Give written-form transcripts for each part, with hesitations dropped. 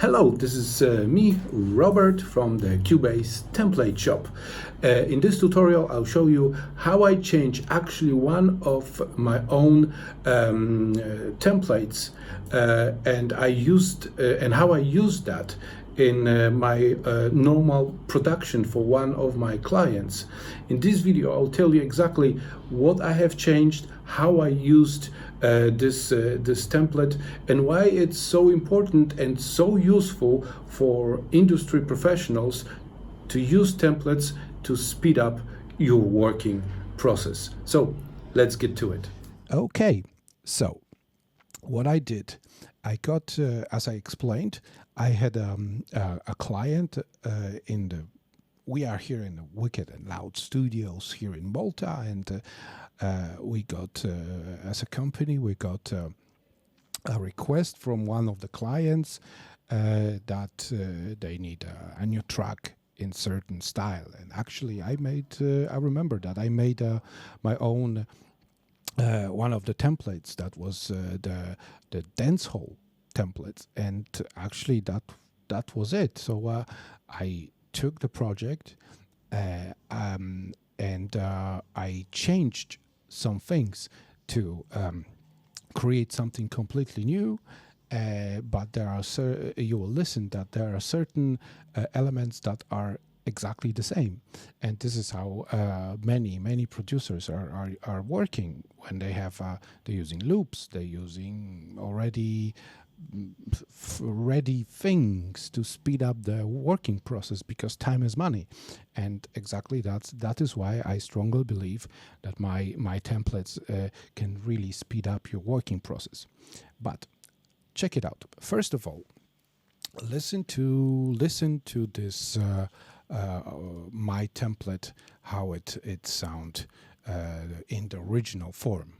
Hello, this is me, Robert, from the Cubase template shop. In this tutorial, I'll show you how I change actually one of my own templates, and how I used that in my normal production for one of my clients. In this video, I'll tell you exactly what I have changed, how I used this template, and why it's so important and so useful for industry professionals to use templates to speed up your working process. So let's get to it. Okay, so what I did, I got, as I explained, I had a client we are here in the Wicked and Loud Studios here in Malta, and we got, as a company, we got a request from one of the clients that they need a new track in certain style. And actually I remember that I made my own one of the templates that was the dancehall templates, and actually that was it. So I took the project and I changed some things to create something completely new, but there are you will listen that there are certain elements that are exactly the same, and this is how many producers are working when they have they're using loops, they're using already ready things to speed up the working process, because time is money. And exactly that is why I strongly believe that my templates can really speed up your working process. But check it out. First of all, listen to this my template, how it sound in the original form.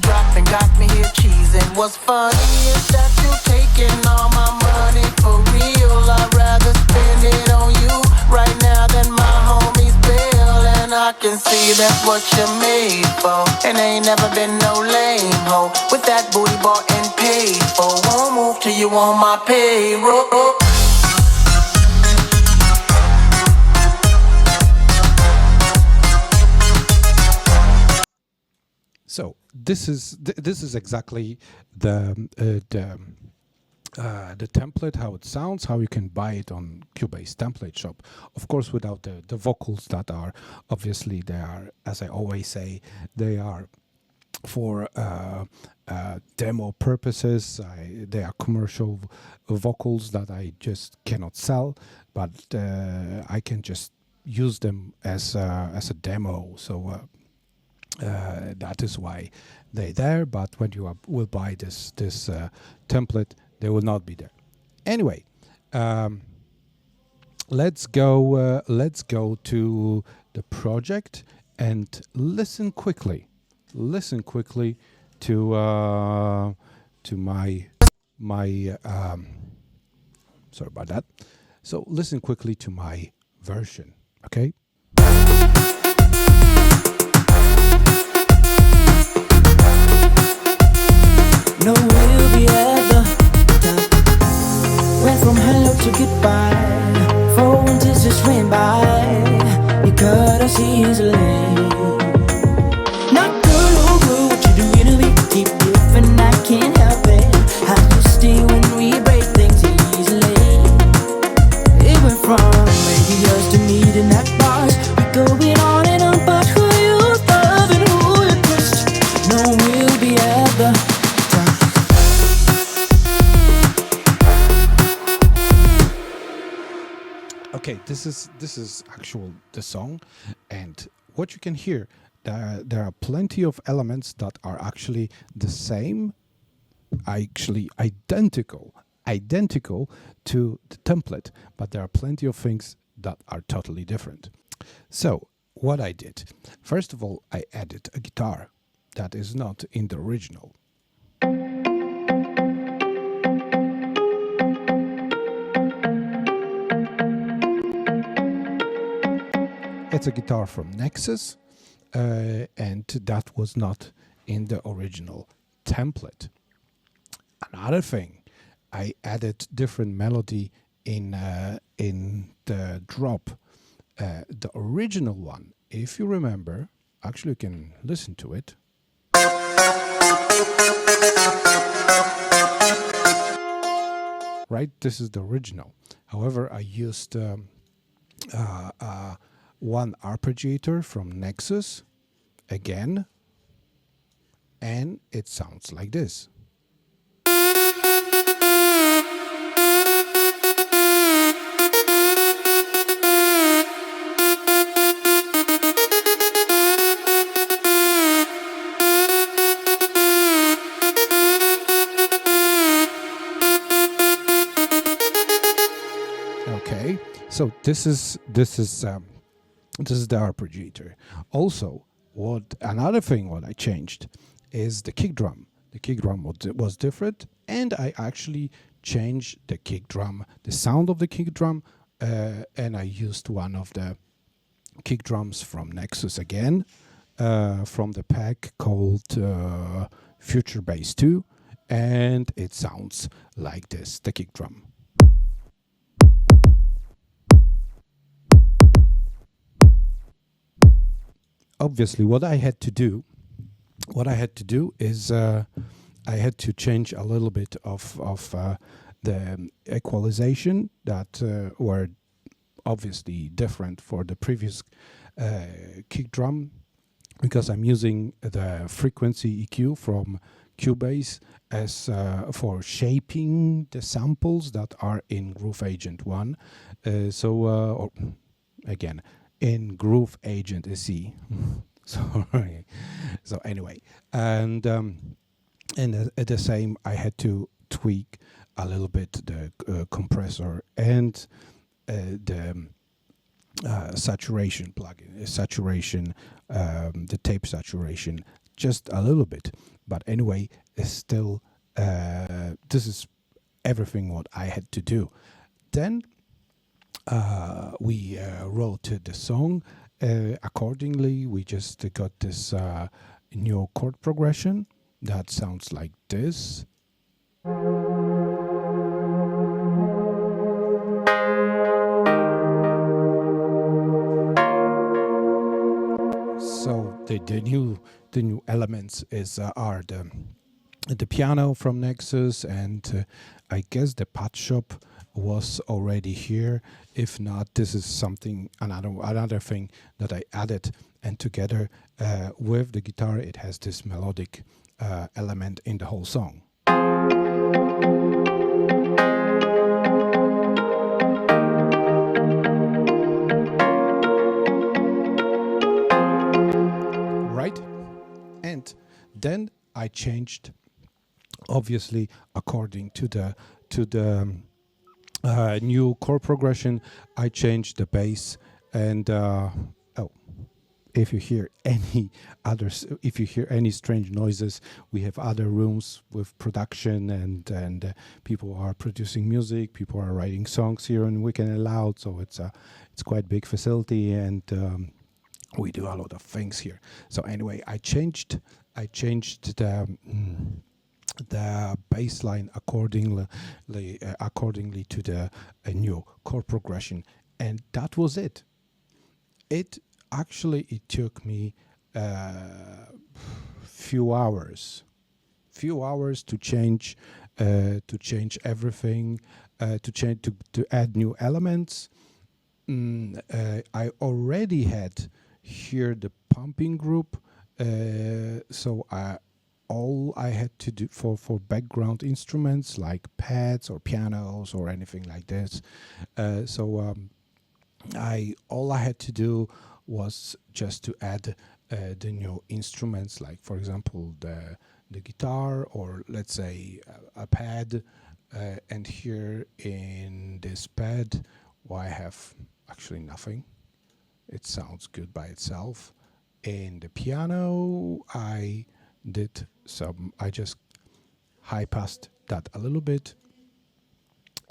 Dropping got me here cheesing. What's funny is that you taking all my money for real. I'd rather spend it on you right now than my homies bill. And I can see that's what you're made for. And ain't never been no lame hoe. With that booty bought and paid for. Won't move till you on my payroll. So this is exactly the template, how it sounds, how you can buy it on Cubase template shop. Of course, without the vocals that are obviously, they are, as I always say, they are for demo purposes. They are commercial vocals that I just cannot sell, but I can just use them as a demo. So. That is why they're there, but when you will buy this template, they will not be there. Anyway, let's go to the project and listen quickly to my sorry about that. So listen quickly to my version, okay? No, we'll be at the top. Went from hello to goodbye. 4 winters just went by. You cut us easily. Not good, oh good, what you doing to me? Keep different, I can't help it. How you stay when we break things easily. It went from maybe us to meeting at bars. We going on and on, but who you love and who you trust? No, we'll be at the Okay, this is actual the song, and what you can hear, there are plenty of elements that are actually the same, actually identical to the template, but there are plenty of things that are totally different. So what I did, first of all, I added a guitar that is not in the original. It's a guitar from Nexus, and that was not in the original template. Another thing, I added different melody in the drop. The original one, if you remember, actually you can listen to it. Right, this is the original. However, I used one arpeggiator from Nexus again, and it sounds like this. Okay, so this is the arpeggiator. Also, what another thing what I changed is the kick drum. The kick drum was different, and I actually changed the kick drum, the sound of the kick drum, and I used one of the kick drums from Nexus again, from the pack called Future Bass 2, and it sounds like this, the kick drum. Obviously, what I had to do is I had to change a little bit of the equalization that were obviously different for the previous kick drum, because I'm using the frequency EQ from Cubase as for shaping the samples that are in Groove Agent 1. Or again, in Groove Agent SE. Sorry. So anyway, and at the same, I had to tweak a little bit the compressor and the saturation plugin, the tape saturation, just a little bit. But anyway, it's still this is everything what I had to do. Then we wrote the song accordingly. We just got this new chord progression that sounds like this. So the new elements are the piano from Nexus, and I guess the patch shop was already here. If not, this is something another thing that I added, and together with the guitar, it has this melodic element in the whole song. Right, and then I changed, obviously according to the new chord progression. I changed the bass, and if you hear any strange noises, we have other rooms with production, and people are producing music, people are writing songs here in Weekend and Loud. So it's quite big facility, and we do a lot of things here. So anyway, I changed the bass line accordingly to the new chord progression, and that was it. It took me few hours to change everything, to add new elements. I already had here the pumping group, so all I had to do for background instruments like pads or pianos or anything like this. All I had to do was just to add the new instruments, like for example the guitar, or let's say a pad. And here in this pad, I have actually nothing. It sounds good by itself. In the piano, I just high passed that a little bit,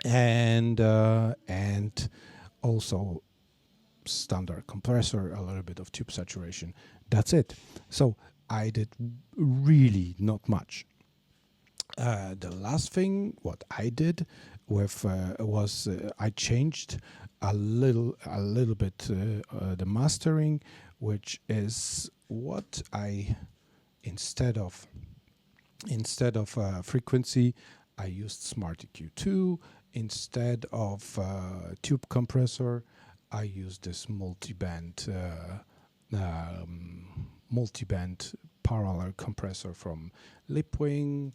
and also standard compressor, a little bit of tube saturation. That's it. So I did really not much. The last thing what I did with was I changed a little bit the mastering, which is what I instead of frequency, I used Smart EQ2. Instead of tube compressor, I used this multi-band parallel compressor from Lipwing.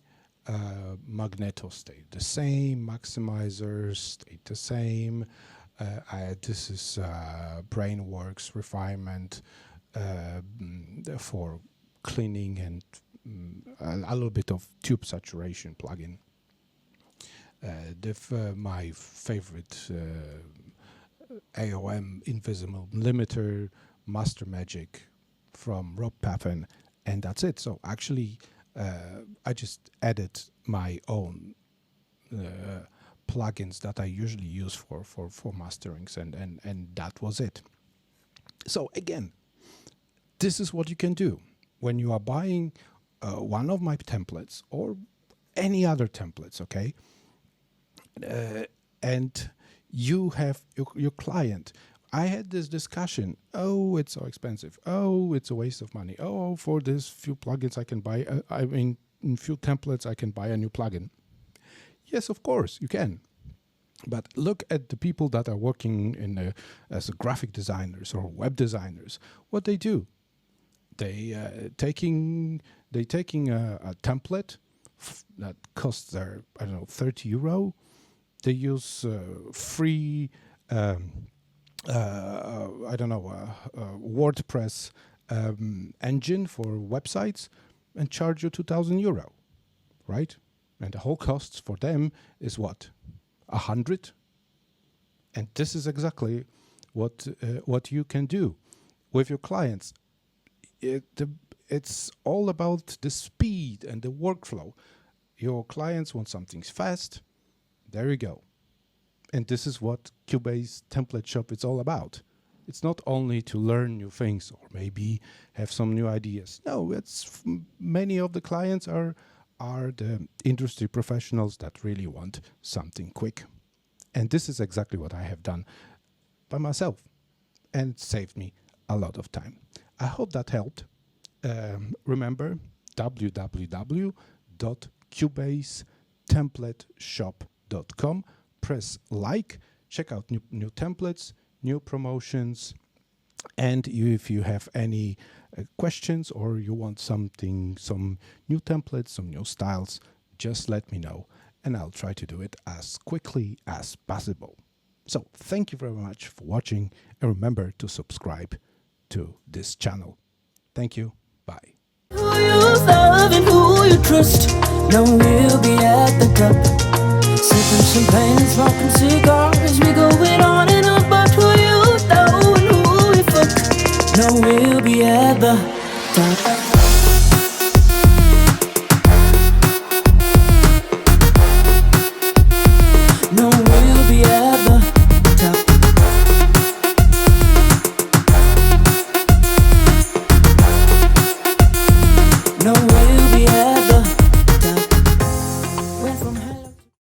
Magneto stayed the same, maximizers stayed the same. This is Brainworks refinement for cleaning and a little bit of tube saturation plugin. My favorite AOM invisible limiter, Master Magic from Rob Paffen, and that's it. So actually, I just added my own plugins that I usually use for masterings, and that was it. So again, this is what you can do when you are buying one of my templates or any other templates, okay? And you have your client. I had this discussion. Oh, it's so expensive. Oh, it's a waste of money. Oh, for this few plugins I can buy. In few templates I can buy a new plugin. Yes, of course you can. But look at the people that are working as graphic designers or web designers. What they do, they taking a template that costs their, I don't know, €30. They use free WordPress engine for websites and charge you €2,000, right? And the whole costs for them is what, 100? And this is exactly what you can do with your clients. It's all about the speed and the workflow. Your clients want something fast. There you go. And this is what Cubase Template Shop is all about. It's not only to learn new things or maybe have some new ideas. No, it's many of the clients are the industry professionals that really want something quick. And this is exactly what I have done by myself, and it saved me a lot of time. I hope that helped. Remember, www.cubasetemplateshop.com. Press like, check out new templates, new promotions, and if you have any questions or you want some new templates, some new styles, just let me know and I'll try to do it as quickly as possible. So thank you very much for watching, and remember to subscribe to this channel. Thank you. Bye. Who you love and who you trust, no, we'll be at the top, sipping champagne and smoking cigars. We going on.